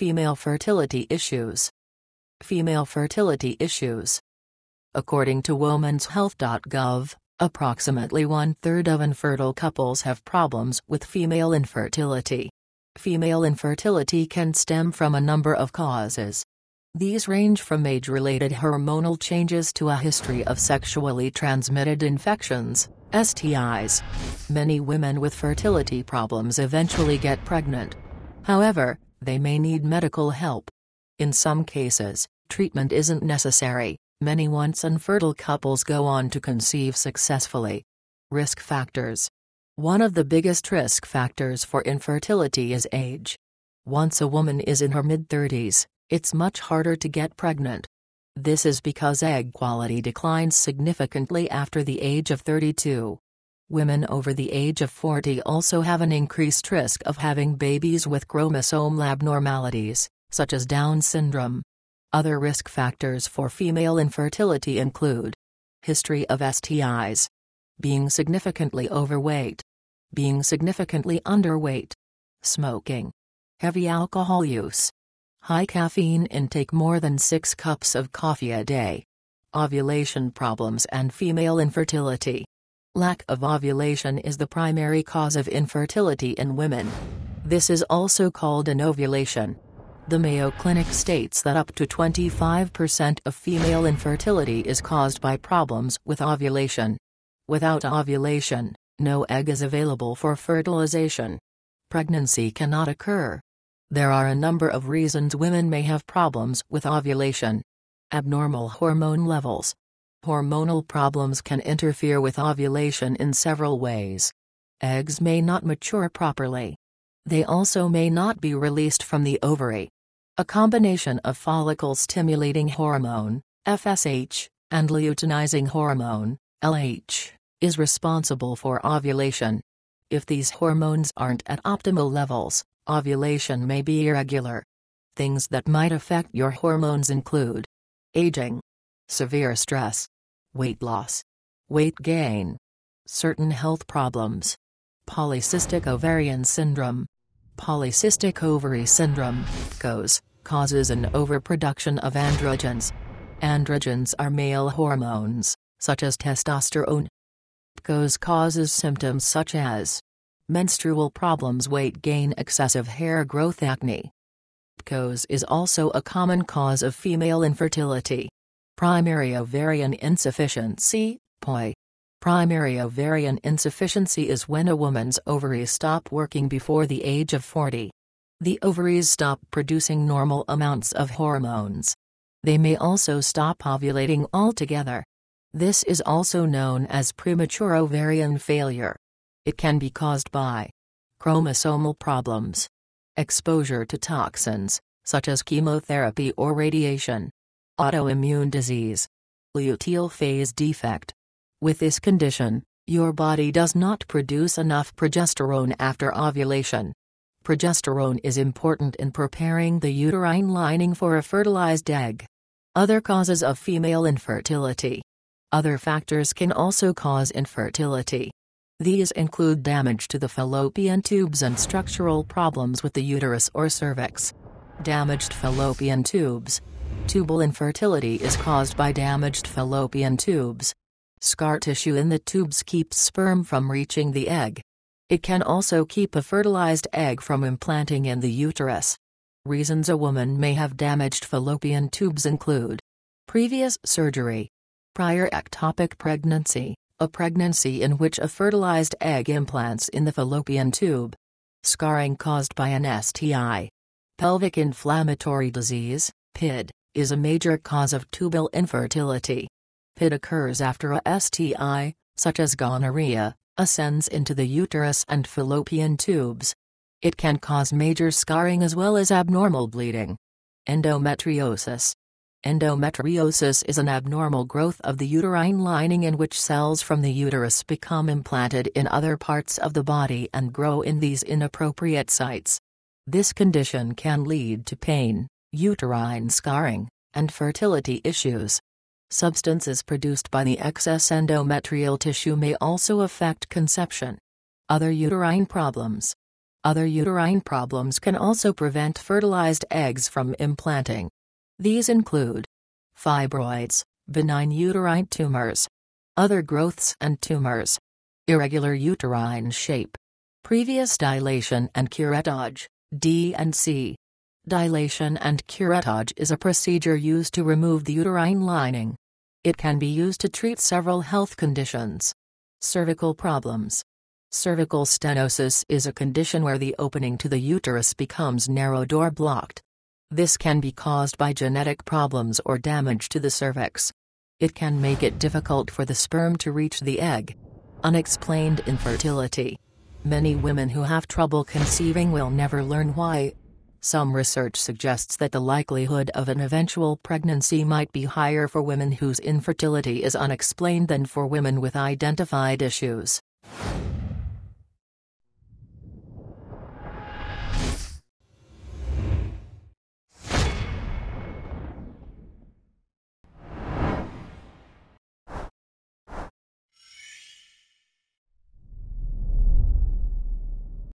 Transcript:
Female fertility issues. Female fertility issues. According to WomensHealth.gov, approximately 1/3 of infertile couples have problems with female infertility. Female infertility can stem from a number of causes. These range from age-related hormonal changes to a history of sexually transmitted infections, STIs. Many women with fertility problems eventually get pregnant. However, they may need medical help. In some cases, treatment isn't necessary. Many once infertile couples go on to conceive successfully. Risk factors. One of the biggest risk factors for infertility is age. Once a woman is in her mid-30s, it's much harder to get pregnant. This is because egg quality declines significantly after the age of 32. Women over the age of 40 also have an increased risk of having babies with chromosomal abnormalities, such as Down syndrome. Other risk factors for female infertility include history of STIs, being significantly overweight, being significantly underweight, smoking, heavy alcohol use, high caffeine intake more than 6 cups of coffee a day, ovulation problems and female infertility. Lack of ovulation is the primary cause of infertility in women. This is also called anovulation. The Mayo Clinic states that up to 25% of female infertility is caused by problems with ovulation. Without ovulation, no egg is available for fertilization. Pregnancy cannot occur. There are a number of reasons women may have problems with ovulation. Abnormal hormone levels. Hormonal problems can interfere with ovulation in several ways. Eggs may not mature properly. They also may not be released from the ovary. A combination of follicle-stimulating hormone, FSH, and luteinizing hormone, LH, is responsible for ovulation. If these hormones aren't at optimal levels, ovulation may be irregular. Things that might affect your hormones include aging, severe stress, weight loss, weight gain, certain health problems, polycystic ovarian syndrome. Polycystic ovary syndrome, PCOS, causes an overproduction of androgens. Androgens are male hormones, such as testosterone. PCOS causes symptoms such as menstrual problems, weight gain, excessive hair growth, acne. PCOS is also a common cause of female infertility. Primary ovarian insufficiency, POI. Primary ovarian insufficiency is when a woman's ovaries stop working before the age of 40. The ovaries stop producing normal amounts of hormones. They may also stop ovulating altogether. This is also known as premature ovarian failure. It can be caused by chromosomal problems, exposure to toxins, such as chemotherapy or radiation, autoimmune disease, luteal phase defect. With this condition, your body does not produce enough progesterone after ovulation. Progesterone is important in preparing the uterine lining for a fertilized egg. Other causes of female infertility. Other factors can also cause infertility. These include damage to the fallopian tubes and structural problems with the uterus or cervix. Damaged fallopian tubes. Tubal infertility is caused by damaged fallopian tubes. Scar tissue in the tubes keeps sperm from reaching the egg. It can also keep a fertilized egg from implanting in the uterus. Reasons a woman may have damaged fallopian tubes include previous surgery, prior ectopic pregnancy, a pregnancy in which a fertilized egg implants in the fallopian tube, scarring caused by an STI. Pelvic inflammatory disease, PID, is a major cause of tubal infertility. PID occurs after a STI, such as gonorrhea, ascends into the uterus and fallopian tubes. It can cause major scarring as well as abnormal bleeding. Endometriosis. Endometriosis is an abnormal growth of the uterine lining in which cells from the uterus become implanted in other parts of the body and grow in these inappropriate sites. This condition can lead to pain, uterine scarring, and fertility issues. Substances produced by the excess endometrial tissue may also affect conception. Other uterine problems. Other uterine problems can also prevent fertilized eggs from implanting. These include fibroids, benign uterine tumors, other growths and tumors, irregular uterine shape, previous dilation and curettage, D&C. Dilation and curettage is a procedure used to remove the uterine lining. It can be used to treat several health conditions. Cervical problems. Cervical stenosis is a condition where the opening to the uterus becomes narrowed or blocked. This can be caused by genetic problems or damage to the cervix. It can make it difficult for the sperm to reach the egg. Unexplained infertility. Many women who have trouble conceiving will never learn why. Some research suggests that the likelihood of an eventual pregnancy might be higher for women whose infertility is unexplained than for women with identified issues.